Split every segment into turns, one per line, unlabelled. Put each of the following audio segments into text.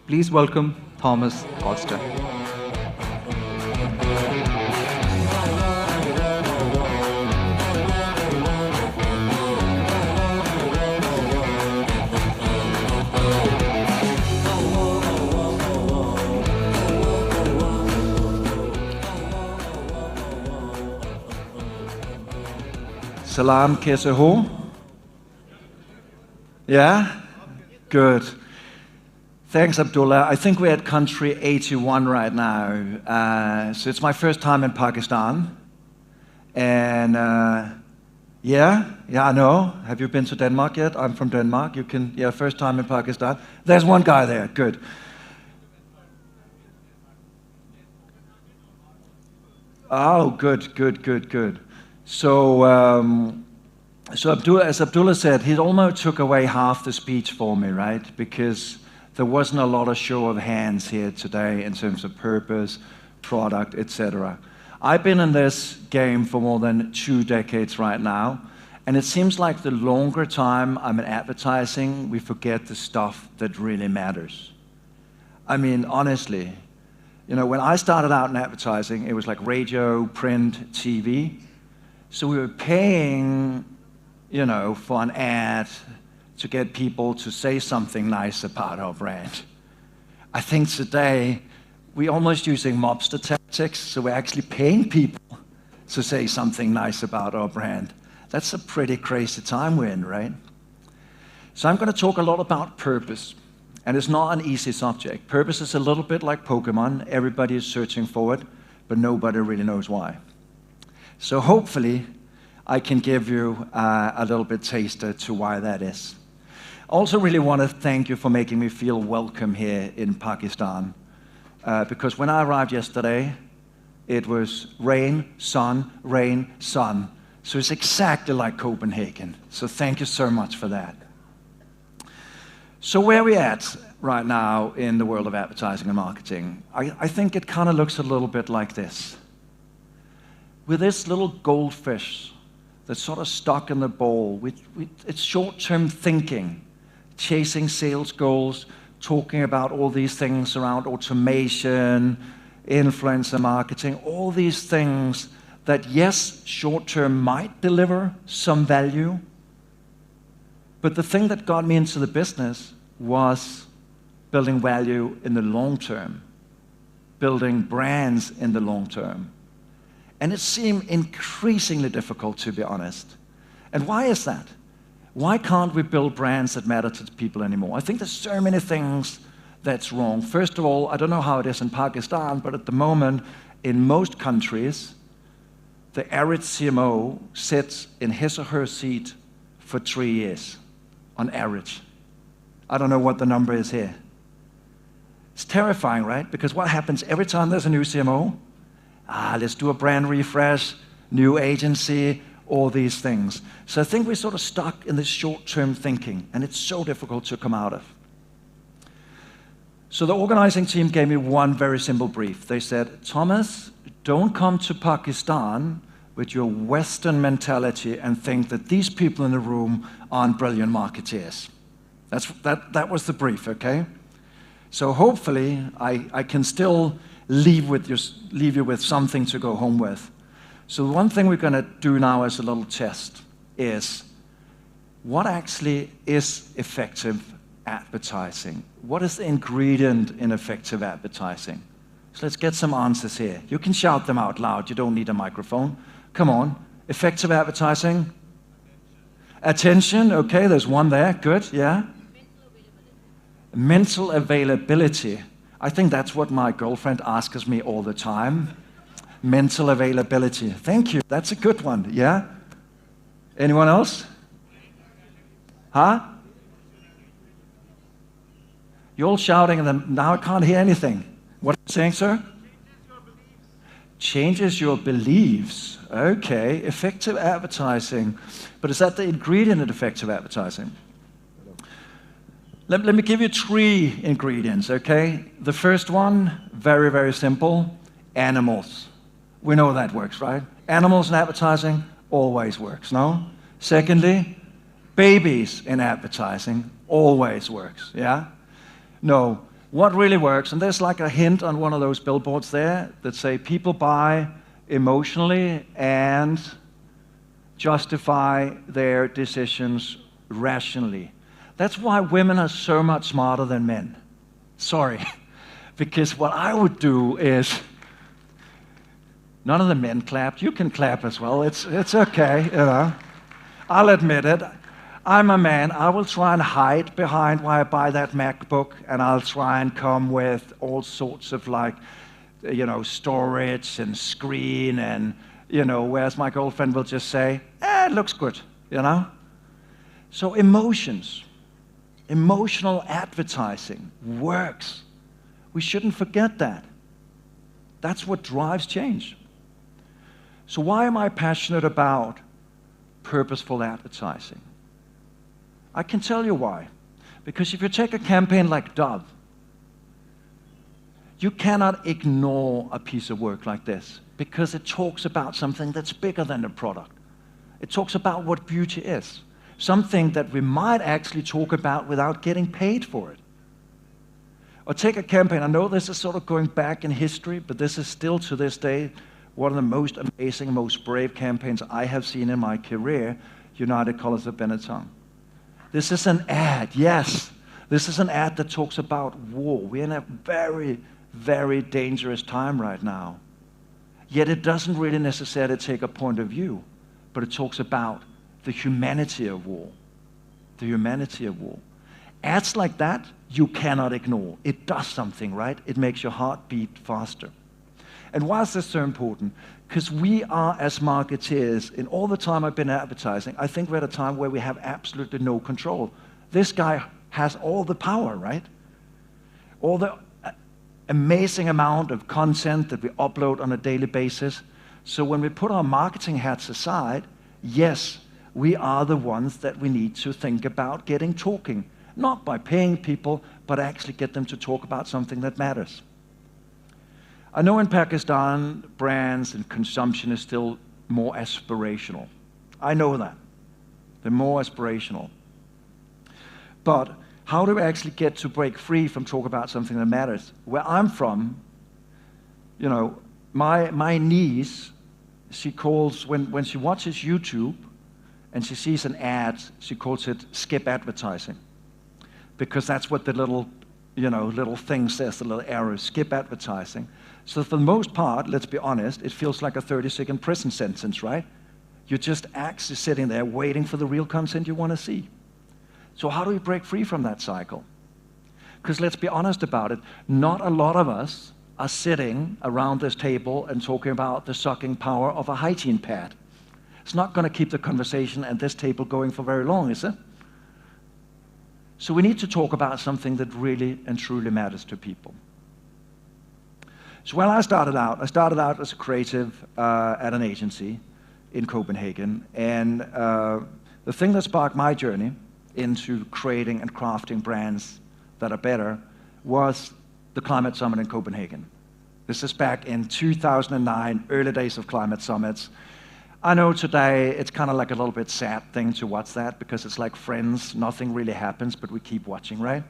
Please welcome Thomas Kolster.
Salam, kaise ho? Yeah? Good. Thanks, Abdullah. I think we're at country 81 right now. So it's my first time in Pakistan. And yeah, I know. Have you been to Denmark yet? I'm from Denmark. First time in Pakistan. There's one guy there. Good. Oh, good. So as Abdullah said, he almost took away half the speech for me, right? Because there wasn't a lot of show of hands here today in terms of purpose, product, etc. I've been in this game for more than 2 decades right now, and it seems like the longer time I'm in advertising, we forget the stuff that really matters. I mean, honestly, when I started out in advertising, it was like radio, print, TV. So we were paying, for an ad to get people to say something nice about our brand. I think today we're almost using mobster tactics, so we're actually paying people to say something nice about our brand. That's a pretty crazy time we're in, right? So I'm going to talk a lot about purpose, and it's not an easy subject. Purpose is a little bit like Pokemon. Everybody is searching for it, but nobody really knows why. So hopefully, I can give you a little bit taster to why that is. I also really want to thank you for making me feel welcome here in Pakistan. Because when I arrived yesterday, it was rain, sun, rain, sun. So it's exactly like Copenhagen. So thank you so much for that. So where are we at right now in the world of advertising and marketing? I think it kind of looks a little bit like this. With this little goldfish that's sort of stuck in the bowl, it's short-term thinking, chasing sales goals, talking about all these things around automation, influencer marketing, all these things that, yes, short-term might deliver some value, but the thing that got me into the business was building value in the long term, building brands in the long term. And it seemed increasingly difficult, to be honest. And why is that? Why can't we build brands that matter to people anymore? I think there's so many things that's wrong. First of all, I don't know how it is in Pakistan, but at the moment, in most countries, the average CMO sits in his or her seat for 3 years, on average. I don't know what the number is here. It's terrifying, right? Because what happens every time there's a new CMO? Let's do a brand refresh, new agency, all these things. So I think we're sort of stuck in this short-term thinking, and it's so difficult to come out of. So the organizing team gave me one very simple brief. They said, Thomas, don't come to Pakistan with your Western mentality and think that these people in the room aren't brilliant marketeers. That was the brief, okay? So hopefully I can still leave you with something to go home with. So one thing we're going to do now as a little test is what actually is effective advertising? What is the ingredient in effective advertising? So let's get some answers here. You can shout them out loud. You don't need a microphone. Come on. Effective advertising? Attention. Okay, there's one there. Good, yeah. Mental availability. I think that's what my girlfriend asks me all the time. Mental availability. Thank you. That's a good one. Yeah? Anyone else? Huh? You're all shouting and then now I can't hear anything. What are you saying, sir? Changes your beliefs. Okay. Effective advertising. But is that the ingredient in effective advertising? Let me give you 3 ingredients, okay? The first one, very, very simple, animals. We know that works, right? Animals in advertising always works, no? Secondly, babies in advertising always works, yeah? No, What really works, and there's like a hint on one of those billboards there that say people buy emotionally and justify their decisions rationally. That's why women are so much smarter than men. Sorry. Because what I would do is, none of the men clapped. You can clap as well. It's okay, you know. I'll admit it. I'm a man. I will try and hide behind why I buy that MacBook, and I'll try and come with all sorts of like, you know, storage and screen and, you know, whereas my girlfriend will just say, it looks good, you know. So emotions, emotional advertising works. We shouldn't forget that. That's what drives change. So why am I passionate about purposeful advertising? I can tell you why. Because if you take a campaign like Dove, you cannot ignore a piece of work like this because it talks about something that's bigger than the product. It talks about what beauty is, something that we might actually talk about without getting paid for it. Or take a campaign, I know this is sort of going back in history, but this is still to this day one of the most amazing, most brave campaigns I have seen in my career, United Colors of Benetton. This is an ad, yes. This is an ad that talks about war. We're in a very, very dangerous time right now. Yet it doesn't really necessarily take a point of view, but it talks about the humanity of war. The humanity of war. Ads like that, you cannot ignore. It does something, right? It makes your heart beat faster. And why is this so important? Because we are, as marketeers, in all the time I've been advertising, I think we're at a time where we have absolutely no control. This guy has all the power, right? All the amazing amount of content that we upload on a daily basis. So when we put our marketing hats aside, yes, we are the ones that we need to think about getting talking. Not by paying people, but actually get them to talk about something that matters. I know in Pakistan, brands and consumption is still more aspirational. I know that. They're more aspirational. But how do we actually get to break free from talk about something that matters? Where I'm from, you know, my niece, she calls, when she watches YouTube and she sees an ad, she calls it skip advertising. Because that's what the little thing says, the little arrow, skip advertising. So for the most part, let's be honest, it feels like a 30-second prison sentence, right? You're just actually sitting there waiting for the real content you want to see. So how do we break free from that cycle? Because let's be honest about it, not a lot of us are sitting around this table and talking about the sucking power of a hygiene pad. It's not going to keep the conversation at this table going for very long, is it? So we need to talk about something that really and truly matters to people. So when I started out as a creative at an agency in Copenhagen. And the thing that sparked my journey into creating and crafting brands that are better was the Climate Summit in Copenhagen. This is back in 2009, early days of climate summits. I know today it's kind of like a little bit sad thing to watch that because it's like Friends, nothing really happens, but we keep watching, right?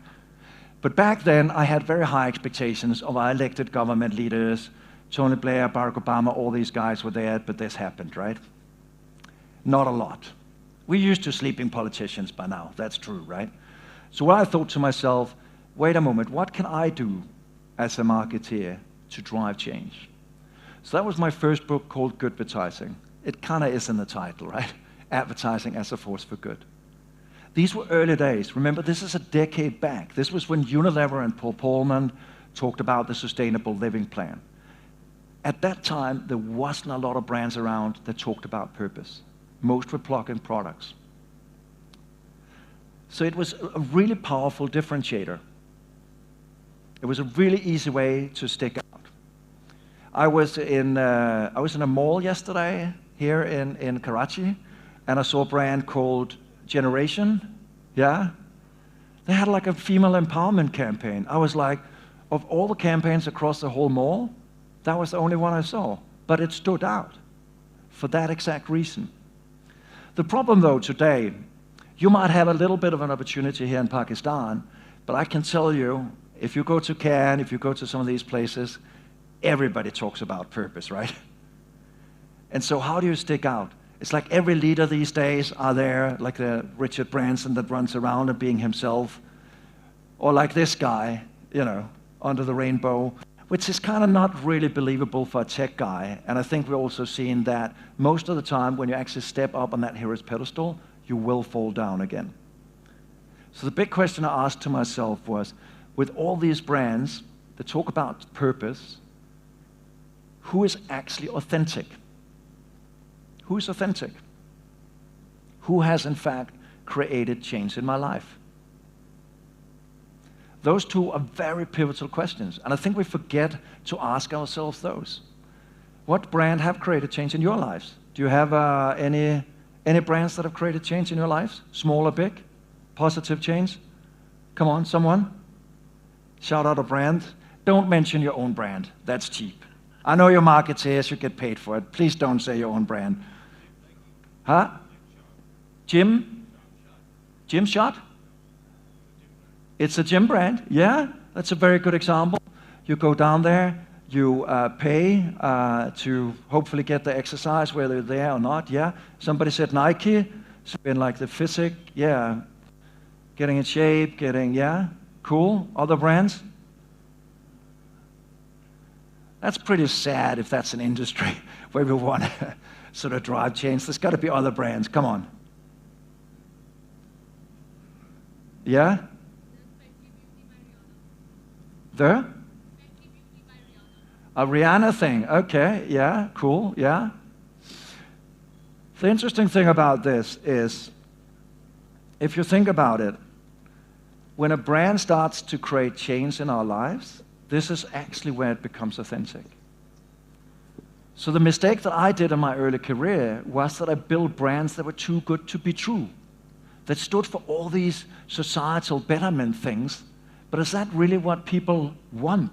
But back then, I had very high expectations of our elected government leaders. Tony Blair, Barack Obama, all these guys were there, but this happened, right? Not a lot. We're used to sleeping politicians by now, that's true, right? So I thought to myself, wait a moment, what can I do as a marketeer to drive change? So that was my first book called Good Advertising. It kind of is in the title, right? Advertising as a force for good. These were early days. Remember, this is a decade back. This was when Unilever and Paul Polman talked about the sustainable living plan. At that time, there wasn't a lot of brands around that talked about purpose. Most were plug-in products. So it was a really powerful differentiator. It was a really easy way to stick out. I was in a mall yesterday here in Karachi, and I saw a brand called Generation. Yeah? They had like a female empowerment campaign. I was like, of all the campaigns across the whole mall, that was the only one I saw. But it stood out for that exact reason. The problem though today, you might have a little bit of an opportunity here in Pakistan, but I can tell you, If you go to Cannes, if you go to some of these places, everybody talks about purpose, right? And so how do you stick out? It's like every leader these days are there, like the Richard Branson that runs around and being himself, or like this guy, under the rainbow, which is kind of not really believable for a tech guy. And I think we're also seeing that most of the time when you actually step up on that hero's pedestal, you will fall down again. So the big question I asked to myself was, with all these brands that talk about purpose, who is actually authentic? Who is authentic? Who has, in fact, created change in my life? Those two are very pivotal questions, and I think we forget to ask ourselves those. What brand have created change in your lives? Do you have any brands that have created change in your lives? Small or big? Positive change? Come on, someone? Shout out a brand. Don't mention your own brand. That's cheap. I know your marketeers, you get paid for it. Please don't say your own brand. Huh? Gym? Gym Shot? It's a gym brand, yeah. That's a very good example. You go down there, you pay to hopefully get the exercise, whether they're there or not, yeah. Somebody said Nike, so in like the physic, yeah. Getting in shape, yeah. Cool. Other brands? That's pretty sad if that's an industry where we want to sort of drive change. There's got to be other brands. Come on. Yeah? The? A Rihanna thing. Okay, yeah, cool, yeah. The interesting thing about this is, if you think about it, when a brand starts to create change in our lives, this is actually where it becomes authentic. So the mistake that I did in my early career was that I built brands that were too good to be true, that stood for all these societal betterment things. But is that really what people want?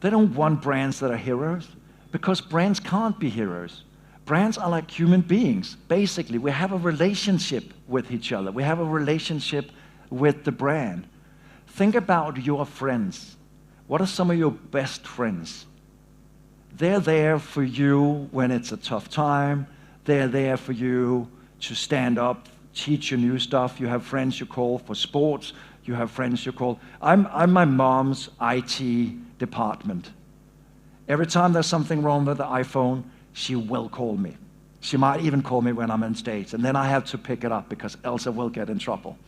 They don't want brands that are heroes, because brands can't be heroes. Brands are like human beings. Basically, we have a relationship with each other. We have a relationship with the brand. Think about your friends. What are some of your best friends? They're there for you when it's a tough time. They're there for you to stand up, teach you new stuff. You have friends you call for sports. You have friends you call. I'm my mom's IT department. Every time there's something wrong with the iPhone, she will call me. She might even call me when I'm on stage, and then I have to pick it up because else I will get in trouble.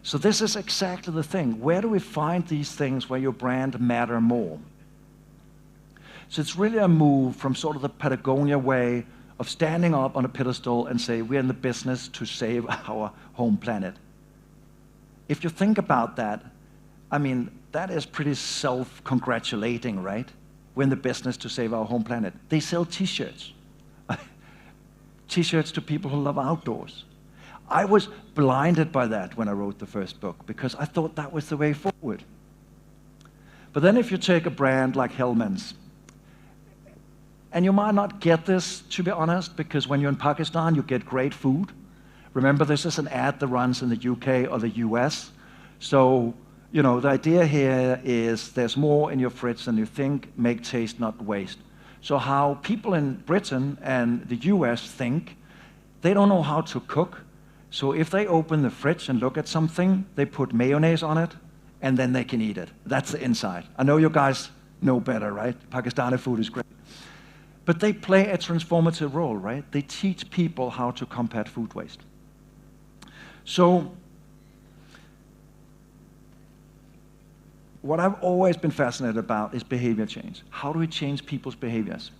So this is exactly the thing. Where do we find these things where your brand matter more? So it's really a move from sort of the Patagonia way of standing up on a pedestal and say, we're in the business to save our home planet. If you think about that, I mean, that is pretty self-congratulating, right? We're in the business to save our home planet. They sell T-shirts. T-shirts to people who love outdoors. I was blinded by that when I wrote the first book because I thought that was the way forward. But then if you take a brand like Hellmann's, and you might not get this, to be honest, because when you're in Pakistan, you get great food. Remember, this is an ad that runs in the UK or the US. So, you know, the idea here is there's more in your fridge than you think, make taste, not waste. So how people in Britain and the US think, they don't know how to cook. So if they open the fridge and look at something, they put mayonnaise on it, and then they can eat it. That's the inside. I know you guys know better, right? Pakistani food is great. But they play a transformative role, right? They teach people how to combat food waste. So what I've always been fascinated about is behavior change. How do we change people's behaviors?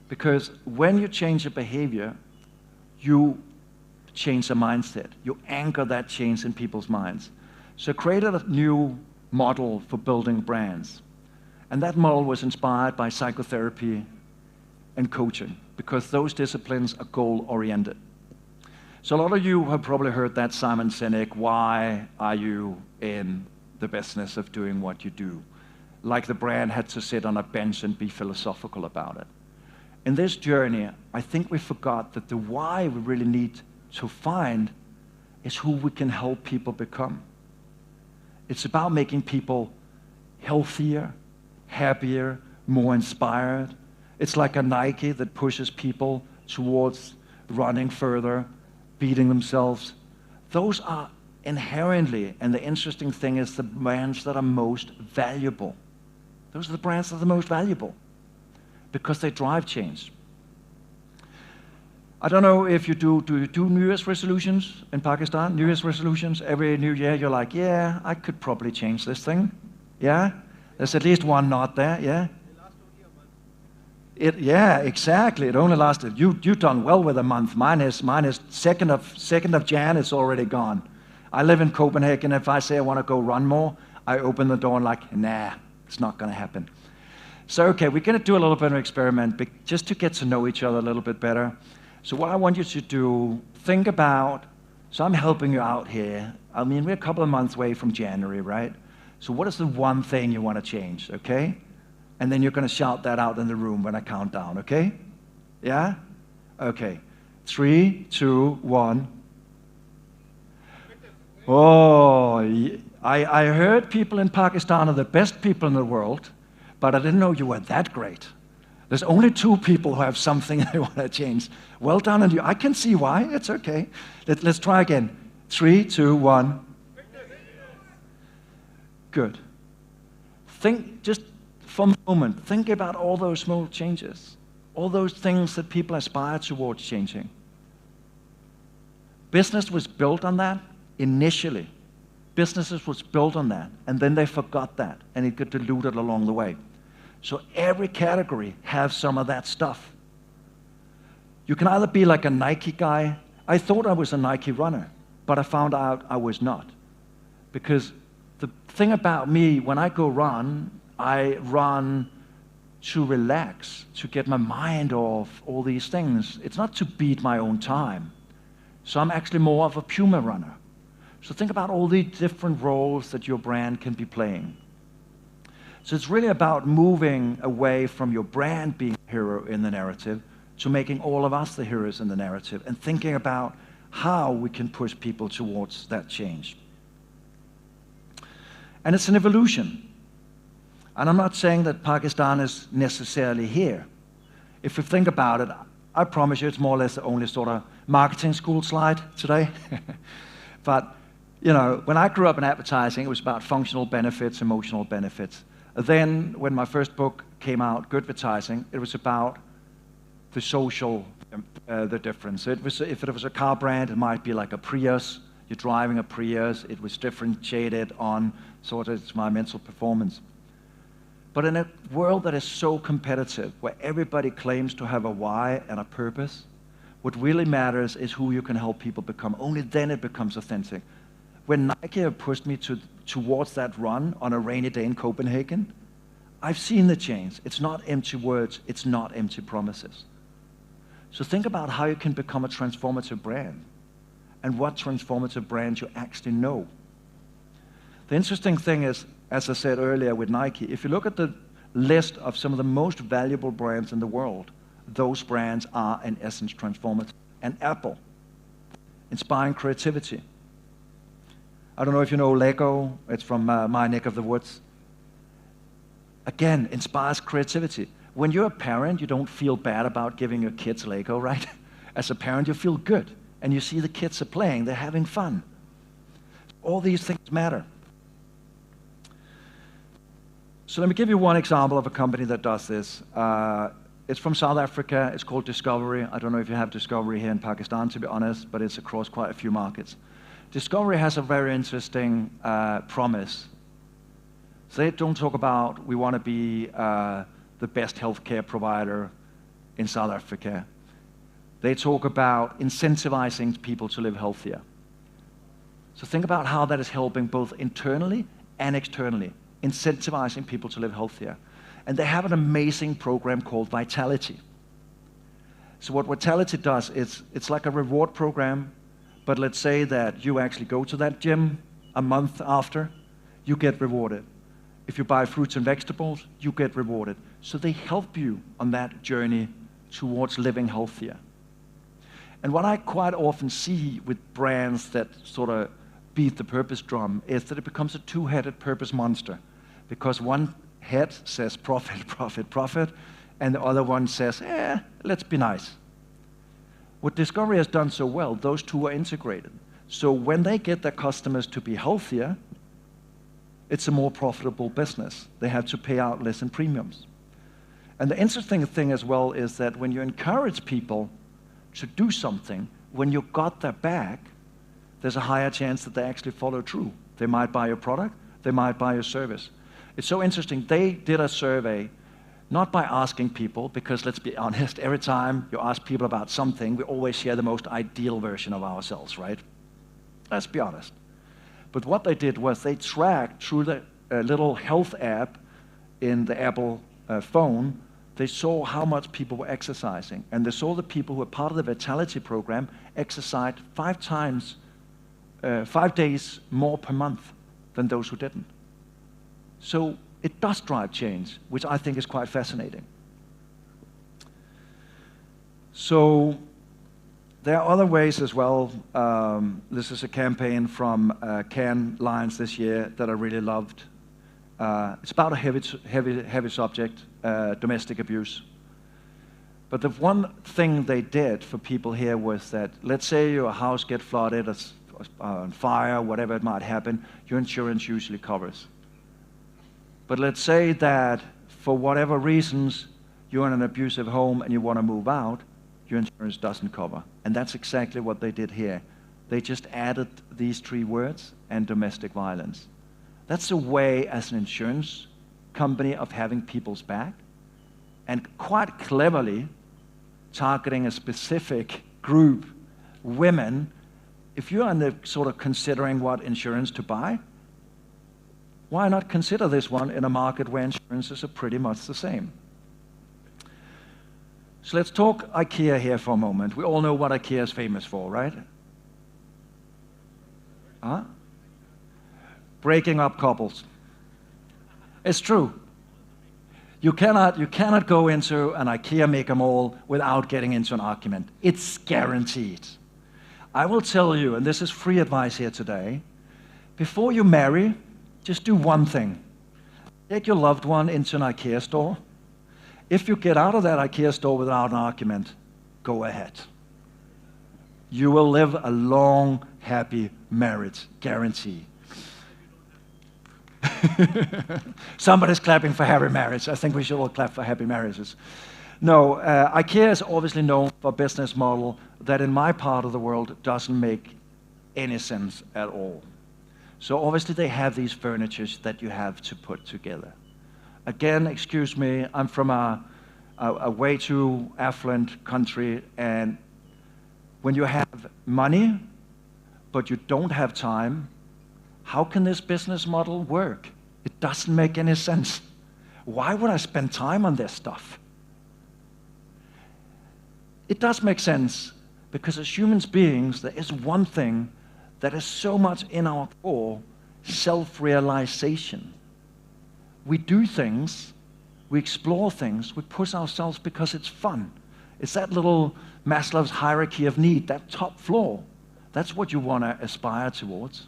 Because when you change a behavior, you change a mindset. You anchor that change in people's minds. So I created a new model for building brands. And that model was inspired by psychotherapy and coaching, because those disciplines are goal-oriented. So a lot of you have probably heard that Simon Sinek, why are you in the business of doing what you do? Like the brand had to sit on a bench and be philosophical about it. In this journey, I think we forgot that the why we really need to find is who we can help people become. It's about making people healthier, happier, more inspired. It's like a Nike that pushes people towards running further, beating themselves. Those are inherently, and the interesting thing is, the brands that are most valuable. Those are the brands that are the most valuable because they drive change. I don't know if you do you do New Year's resolutions in Pakistan? New Year's resolutions? Every New Year you're like, yeah, I could probably change this thing. Yeah? There's at least one knot there, yeah? Yeah, exactly. It only lasted. You've done well with a month. Mine is 2nd of Jan, it's already gone. I live in Copenhagen. If I say I want to go run more, I open the door and like, nah, it's not going to happen. So, okay, we're going to do a little bit of an experiment just to get to know each other a little bit better. So what I want you to do, think about, so I'm helping you out here. I mean, we're a couple of months away from January, right? So what is the one thing you want to change, okay? And then you're going to shout that out in the room when I count down, okay? Yeah? Okay. 3, 2, 1. Oh, I heard people in Pakistan are the best people in the world, but I didn't know you were that great. There's only 2 people who have something they want to change. Well done, and I can see why. It's okay. Let's try again. 3, 2, 1. Good. Think, just for a moment, think about all those small changes, all those things that people aspire towards changing. Business was built on that initially. Businesses was built on that, and then they forgot that, and it got diluted along the way. So every category has some of that stuff. You can either be like a Nike guy. I thought I was a Nike runner, but I found out I was not. Because the thing about me, when I go run, I run to relax, to get my mind off all these things. It's not to beat my own time. So I'm actually more of a Puma runner. So think about all the different roles that your brand can be playing. So it's really about moving away from your brand being a hero in the narrative to making all of us the heroes in the narrative and thinking about how we can push people towards that change. And it's an evolution. And I'm not saying that Pakistan is necessarily here. If we think about it, I promise you it's more or less the only sort of marketing school slide today. But, you know, when I grew up in advertising, it was about functional benefits, emotional benefits. Then, when my first book came out, Good Advertising, it was about the social, the difference. If it was a car brand, it might be like a Prius. You're driving a Prius. It was differentiated on sort of my mental performance. But in a world that is so competitive, where everybody claims to have a why and a purpose, what really matters is who you can help people become. Only then it becomes authentic. When Nike pushed me towards that run on a rainy day in Copenhagen, I've seen the change. It's not empty words. It's not empty promises. So think about how you can become a transformative brand and what transformative brands you actually know. The interesting thing is, as I said earlier with Nike, if you look at the list of some of the most valuable brands in the world, those brands are in essence transformative. And Apple, inspiring creativity. I don't know if you know Lego. It's from my neck of the woods. Again, inspires creativity. When you're a parent, you don't feel bad about giving your kids Lego, right? As a parent, you feel good. And you see the kids are playing, they're having fun. All these things matter. So let me give you one example of a company that does this. It's from South Africa. It's called Discovery. I don't know if you have Discovery here in Pakistan, to be honest, but it's across quite a few markets. Discovery has a very interesting promise. So they don't talk about, we want to be the best healthcare provider in South Africa. They talk about incentivizing people to live healthier. So think about how that is helping both internally and externally, incentivizing people to live healthier. And they have an amazing program called Vitality. So what Vitality does is, it's like a reward program, but let's say that you actually go to that gym a month after, you get rewarded. If you buy fruits and vegetables, you get rewarded. So they help you on that journey towards living healthier. And what I quite often see with brands that sort of beat the purpose drum is that it becomes a two-headed purpose monster, because one head says profit, profit, profit, and the other one says, let's be nice. What Discovery has done so well, those two are integrated. So when they get their customers to be healthier, it's a more profitable business. They have to pay out less in premiums. And the interesting thing as well is that when you encourage people to do something, when you got their back, there's a higher chance that they actually follow through. They might buy your product, they might buy your service. It's so interesting. They did a survey, not by asking people, because let's be honest, every time you ask people about something, we always share the most ideal version of ourselves, right? Let's be honest. But what they did was they tracked through the little health app in the Apple phone, they saw how much people were exercising. And they saw the people who were part of the Vitality program exercised 5 days more per month than those who didn't. So it does drive change, which I think is quite fascinating. So there are other ways as well. This is a campaign from Cannes Lions this year that I really loved. It's about a heavy subject, domestic abuse. But the one thing they did for people here was that, let's say your house gets flooded, it's on fire, whatever it might happen, your insurance usually covers. But let's say that for whatever reasons, you're in an abusive home and you want to move out, your insurance doesn't cover. And that's exactly what they did here. They just added these 3 words, and domestic violence. That's a way as an insurance company of having people's back, and quite cleverly targeting a specific group, women. If you're in the sort of considering what insurance to buy, why not consider this one in a market where insurances are pretty much the same? So let's talk IKEA here for a moment. We all know what IKEA is famous for, right? Huh? Breaking up couples. It's true. You cannot go into an IKEA Mega Mall without getting into an argument. It's guaranteed. I will tell you, and this is free advice here today, before you marry, just do one thing. Take your loved one into an IKEA store. If you get out of that IKEA store without an argument, go ahead. You will live a long, happy marriage, guarantee. Somebody's clapping for happy marriage. I think we should all clap for happy marriages. No, IKEA is obviously known for a business model that in my part of the world doesn't make any sense at all. So obviously they have these furnitures that you have to put together. Again, excuse me, I'm from a way too affluent country, and when you have money, but you don't have time, how can this business model work? It doesn't make any sense. Why would I spend time on this stuff? It does make sense, because as human beings, there is one thing that is so much in our core: self-realization. We do things, we explore things, we push ourselves because it's fun. It's that little Maslow's hierarchy of need, that top floor. That's what you want to aspire towards.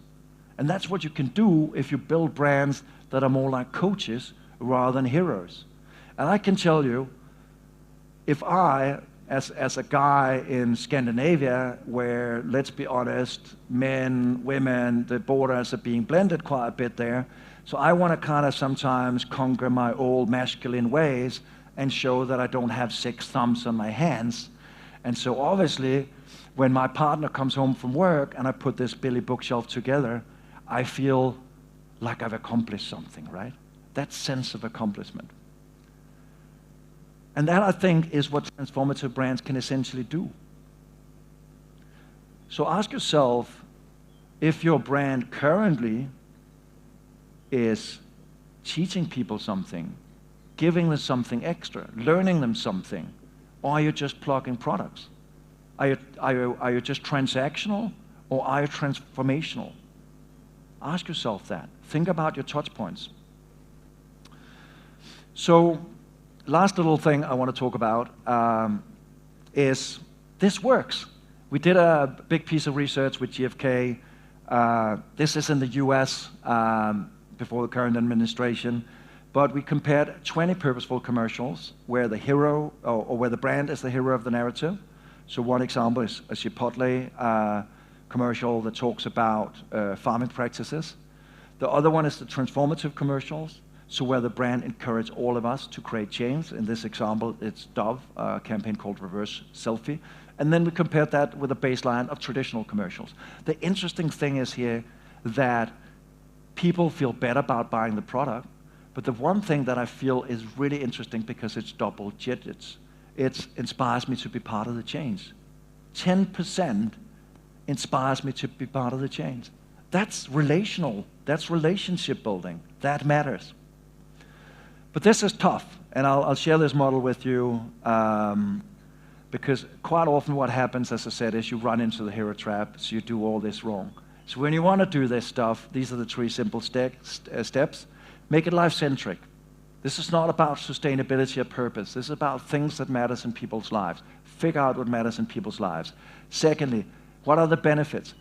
And that's what you can do if you build brands that are more like coaches rather than heroes. And I can tell you, if I, as a guy in Scandinavia, where, let's be honest, men, women, the borders are being blended quite a bit there, so I want to kind of sometimes conquer my old masculine ways and show that I don't have 6 thumbs on my hands. And so obviously, when my partner comes home from work and I put this Billy bookshelf together, I feel like I've accomplished something, right? That sense of accomplishment. And that, I think, is what transformative brands can essentially do. So ask yourself if your brand currently is teaching people something, giving them something extra, learning them something, or are you just plugging products? Are you just transactional, or are you transformational? Ask yourself that. Think about your touch points. So, last little thing I want to talk about is this works. We did a big piece of research with GfK This is in the US before the current administration, but we compared 20 purposeful commercials where the hero, or where the brand is the hero of the narrative. So one example is a Chipotle commercial that talks about farming practices. The other one is the transformative commercials, so where the brand encourages all of us to create change. In this example, it's Dove, a campaign called Reverse Selfie. And then we compared that with a baseline of traditional commercials. The interesting thing is here that people feel better about buying the product, but the one thing that I feel is really interesting because it's double digits, it inspires me to be part of the change. 10% inspires me to be part of the change. That's relational, that's relationship building, that matters. But this is tough, and I'll share this model with you because quite often what happens, as I said, is you run into the hero trap, so you do all this wrong. So when you want to do this stuff, these are the 3 simple steps. Make it life-centric. This is not about sustainability or purpose. This is about things that matters in people's lives. Figure out what matters in people's lives. Secondly, what are the benefits?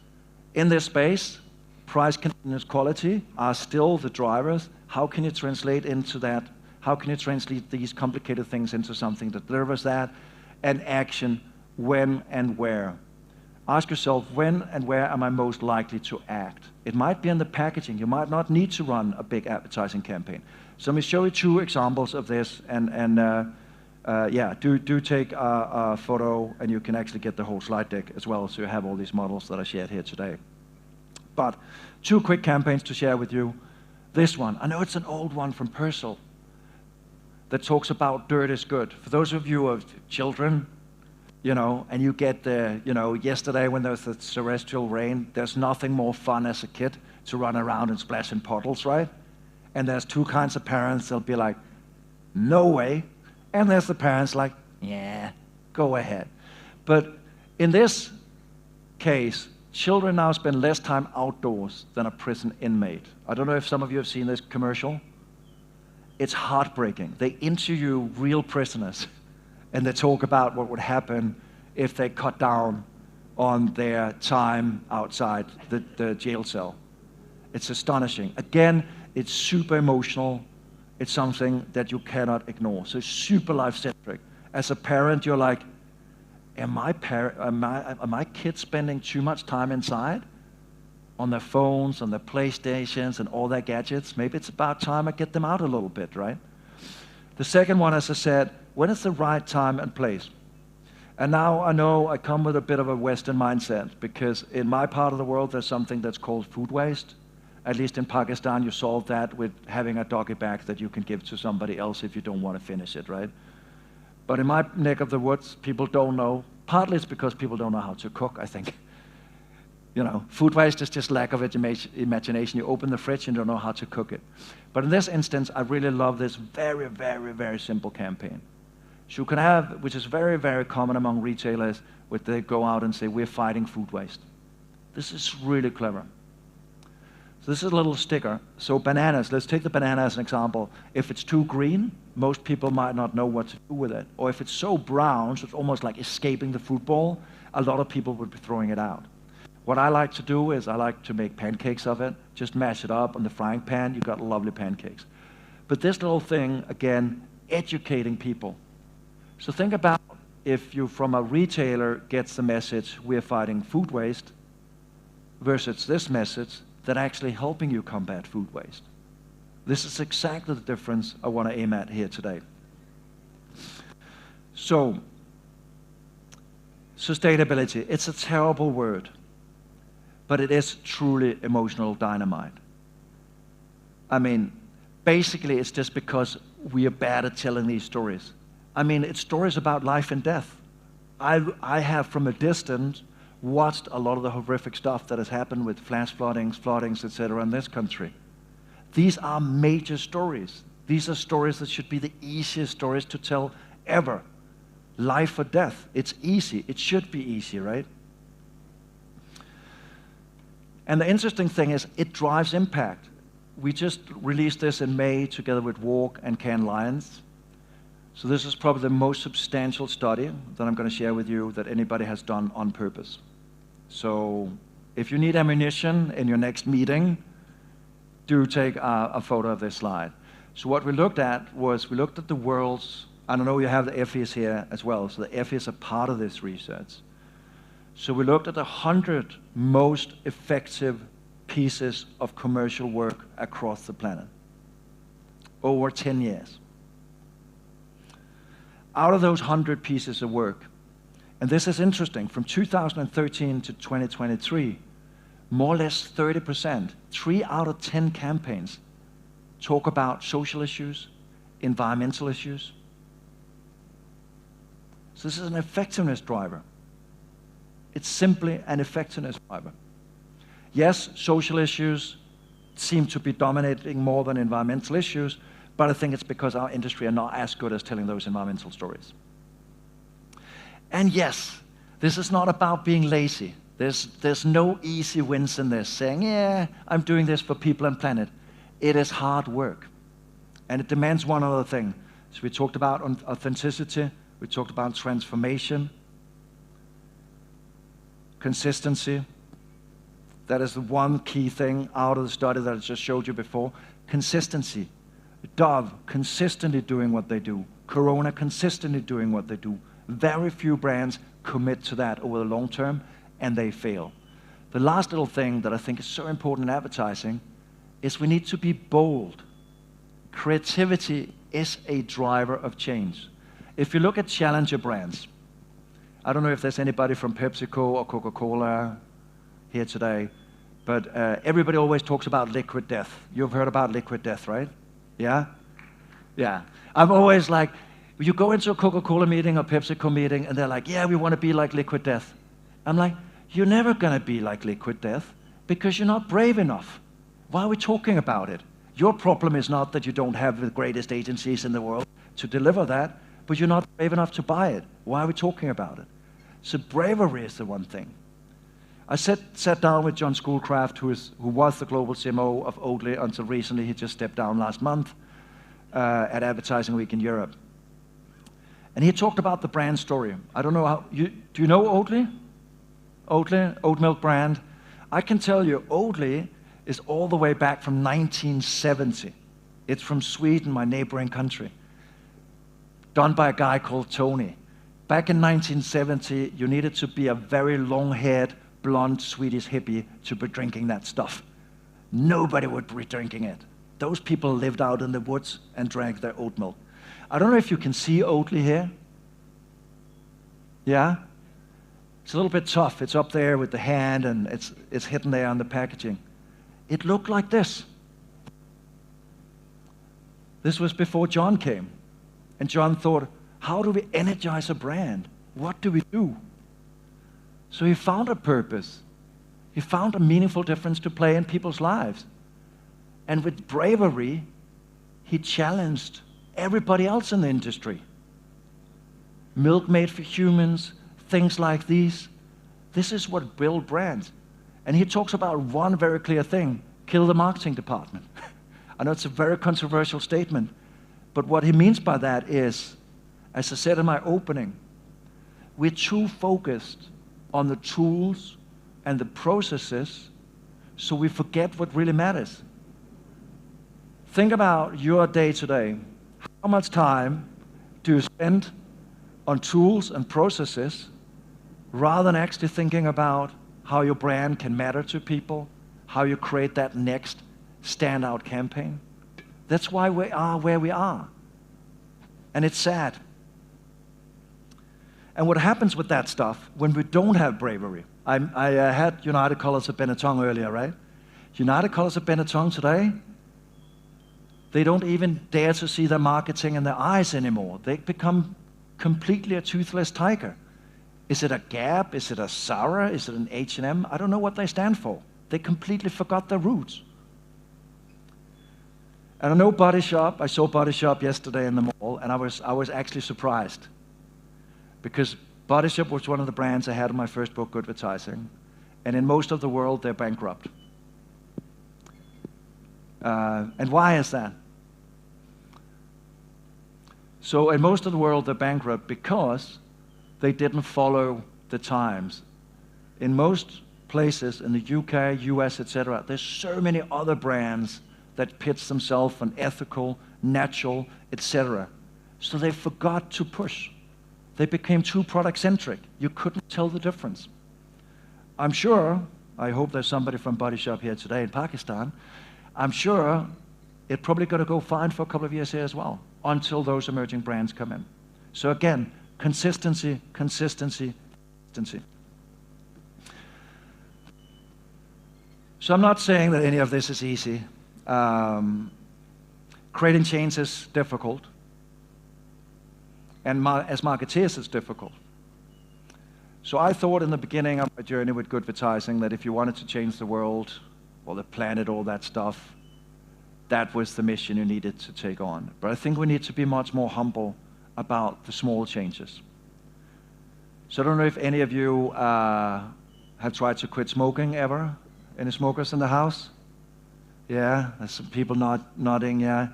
In this space, price, convenience, quality are still the drivers. How can you translate into that? How can you translate these complicated things into something that delivers that? And action, when and where. Ask yourself, when and where am I most likely to act? It might be in the packaging. You might not need to run a big advertising campaign. So let me show you 2 examples of this, and do take a photo, and you can actually get the whole slide deck as well, so you have all these models that I shared here today. But 2 quick campaigns to share with you. This one, I know it's an old one from Persil, that talks about dirt is good. For those of you who have children, and you get the, yesterday when there was the terrestrial rain, there's nothing more fun as a kid to run around and splash in puddles, right? And there's 2 kinds of parents. They'll be like, no way. And there's the parents like, yeah, go ahead. But in this case, children now spend less time outdoors than a prison inmate. I don't know if some of you have seen this commercial. It's heartbreaking. They interview real prisoners, and they talk about what would happen if they cut down on their time outside the jail cell. It's astonishing. Again, it's super emotional. It's something that you cannot ignore. So super life-centric. As a parent, you're like, are my kids spending too much time inside? On their phones, on their PlayStations, and all their gadgets? Maybe it's about time I get them out a little bit, right? The second one, as I said, when is the right time and place? And now I know I come with a bit of a Western mindset, because in my part of the world, there's something that's called food waste. At least in Pakistan, you solve that with having a doggy bag that you can give to somebody else if you don't want to finish it, right? But in my neck of the woods, people don't know. Partly it's because people don't know how to cook, I think. Food waste is just lack of imagination. You open the fridge and you don't know how to cook it. But in this instance, I really love this very, very, very simple campaign. So you can have, which is very, very common among retailers, where they go out and say, we're fighting food waste. This is really clever. So this is a little sticker. So bananas, let's take the banana as an example. If it's too green, most people might not know what to do with it. Or if it's so brown, so it's almost like escaping the food bowl, a lot of people would be throwing it out. What I like to do is I like to make pancakes of it. Just mash it up on the frying pan. You got lovely pancakes. But this little thing, again, educating people. So think about if you, from a retailer, gets the message, we're fighting food waste, versus this message that actually helping you combat food waste. This is exactly the difference I want to aim at here today. So, sustainability, it's a terrible word, but it is truly emotional dynamite. I mean, basically it's just because we are bad at telling these stories. I mean, it's stories about life and death. I have from a distance watched a lot of the horrific stuff that has happened with flash floodings, etc. in this country. These are major stories. These are stories that should be the easiest stories to tell ever. Life or death, it's easy. It should be easy, right? And the interesting thing is it drives impact. We just released this in May together with Walk and Cannes Lions. So this is probably the most substantial study that I'm going to share with you that anybody has done on purpose. So If you need ammunition in your next meeting, do take a photo of this slide. So what we looked at was, we looked at the world's, I don't know, you have the FEs here as well, so the FEs are part of this research. So we looked at 100 most effective pieces of commercial work across the planet over 10 years. Out of those 100 pieces of work, and this is interesting, from 2013 to 2023, more or less 30%, 3 out of 10 campaigns talk about social issues, environmental issues. So this is an effectiveness driver. It's simply an effectiveness driver. Yes, social issues seem to be dominating more than environmental issues, but I think it's because our industry are not as good as telling those environmental stories. And yes, this is not about being lazy. There's no easy wins in this, saying, yeah, I'm doing this for people and planet. It is hard work. And it demands one other thing. So we talked about authenticity, we talked about transformation, consistency. That is the one key thing out of the study that I just showed you before. Consistency. Dove consistently doing what they do. Corona consistently doing what they do. Very few brands commit to that over the long term, and they fail. The last little thing that I think is so important in advertising is we need to be bold. Creativity is a driver of change. If you look at challenger brands, I don't know if there's anybody from PepsiCo or Coca-Cola here today, but everybody always talks about liquid death. You've heard about liquid death, right? Yeah? Yeah. I'm always like, you go into a Coca-Cola meeting or PepsiCo meeting, and they're like, yeah, we want to be like liquid death. I'm like, you're never going to be like liquid death because you're not brave enough. Why are we talking about it? Your problem is not that you don't have the greatest agencies in the world to deliver that, but you're not brave enough to buy it. Why are we talking about it? So bravery is the one thing. I sat down with John Schoolcraft, who was the global CMO of Oatly until recently. He just stepped down last month at Advertising Week in Europe. And he talked about the brand story. I don't know do you know Oatly? Oatly, oat milk brand. I can tell you, Oatly is all the way back from 1970. It's from Sweden, my neighboring country. Done by a guy called Tony. Back in 1970, you needed to be a very long-haired, blonde Swedish hippie to be drinking that stuff. Nobody would be drinking it. Those people lived out in the woods and drank their oat milk. I don't know if you can see Oatly here. Yeah? It's a little bit tough. It's up there with the hand, and it's hidden there on the packaging. It looked like this. This was before John came. And John thought, how do we energize a brand? What do we do? So he found a purpose. He found a meaningful difference to play in people's lives. And with bravery, he challenged everybody else in the industry. Milk made for humans, things like these. This is what build brands. And he talks about one very clear thing: kill the marketing department. I know it's a very controversial statement, but what he means by that is, as I said in my opening, we're too focused on the tools and the processes, so we forget what really matters. Think about your day today. How much time do you spend on tools and processes rather than actually thinking about how your brand can matter to people, how you create that next standout campaign? That's why we are where we are. And it's sad. And what happens with that stuff when we don't have bravery? I had United Colors of Benetton earlier, right? United Colors of Benetton today, they don't even dare to see their marketing in their eyes anymore. They become completely a toothless tiger. Is it a Gap? Is it a Zara? Is it an H&M? I don't know what they stand for. They completely forgot their roots. And I know Body Shop. I saw Body Shop yesterday in the mall, and I was actually surprised, because Body Shop was one of the brands I had in my first book, Good Advertising, and in most of the world, they're bankrupt. And why is that? So in most of the world, they're bankrupt because they didn't follow the times. In most places in the UK, US, etc. There's so many other brands that pitch themselves on ethical, natural, etc. So they forgot to push. They became too product-centric. You couldn't tell the difference. I'm sure, I hope there's somebody from Body Shop here today in Pakistan, I'm sure it's probably going to go fine for a couple of years here as well, until those emerging brands come in. So again, consistency, consistency, consistency. So I'm not saying that any of this is easy. Creating change is difficult. And as marketeers, it's difficult. So I thought in the beginning of my journey with good advertising that if you wanted to change the world, or the planet, all that stuff, that was the mission you needed to take on. But I think we need to be much more humble about the small changes. So I don't know if any of you have tried to quit smoking ever. Any smokers in the house? Yeah, there's some people nodding, yeah.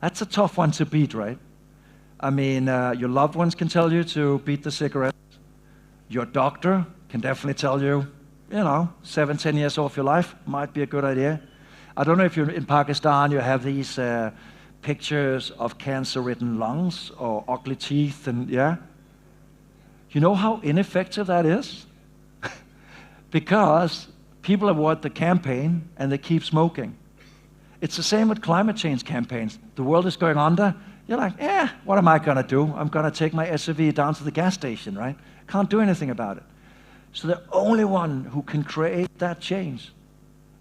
That's a tough one to beat, right? I mean, your loved ones can tell you to beat the cigarettes. Your doctor can definitely tell you, 7, 10 years off your life might be a good idea. I don't know if you're in Pakistan, you have these pictures of cancer-ridden lungs or ugly teeth, and yeah. You know how ineffective that is? Because people avoid the campaign and they keep smoking. It's the same with climate change campaigns. The world is going under. You're like, what am I going to do? I'm going to take my SUV down to the gas station, right? Can't do anything about it. So the only one who can create that change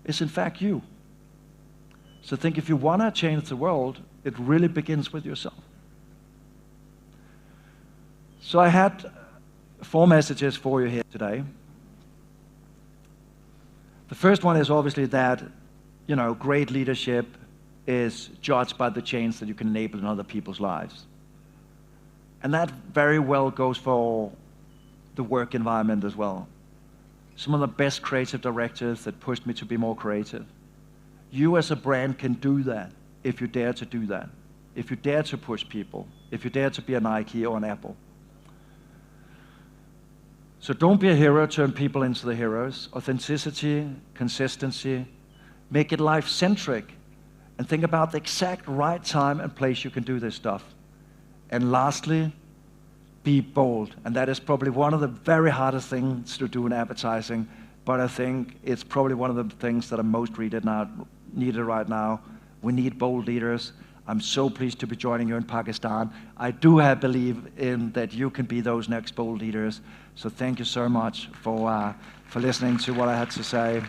is in fact you. So think if you want to change the world, it really begins with yourself. So I had 4 messages for you here today. The first one is obviously that, great leadership is judged by the change that you can enable in other people's lives. And that very well goes for the work environment as well. Some of the best creative directors that pushed me to be more creative. You as a brand can do that if you dare to do that. If you dare to push people. If you dare to be a Nike or an Apple. So don't be a hero, turn people into the heroes. Authenticity, consistency, make it life-centric, and think about the exact right time and place you can do this stuff. And lastly, be bold. And that is probably one of the very hardest things to do in advertising, but I think it's probably one of the things that are most needed right now. We need bold leaders. I'm so pleased to be joining you in Pakistan. I do believe in that you can be those next bold leaders. So thank you so much for listening to what I had to say.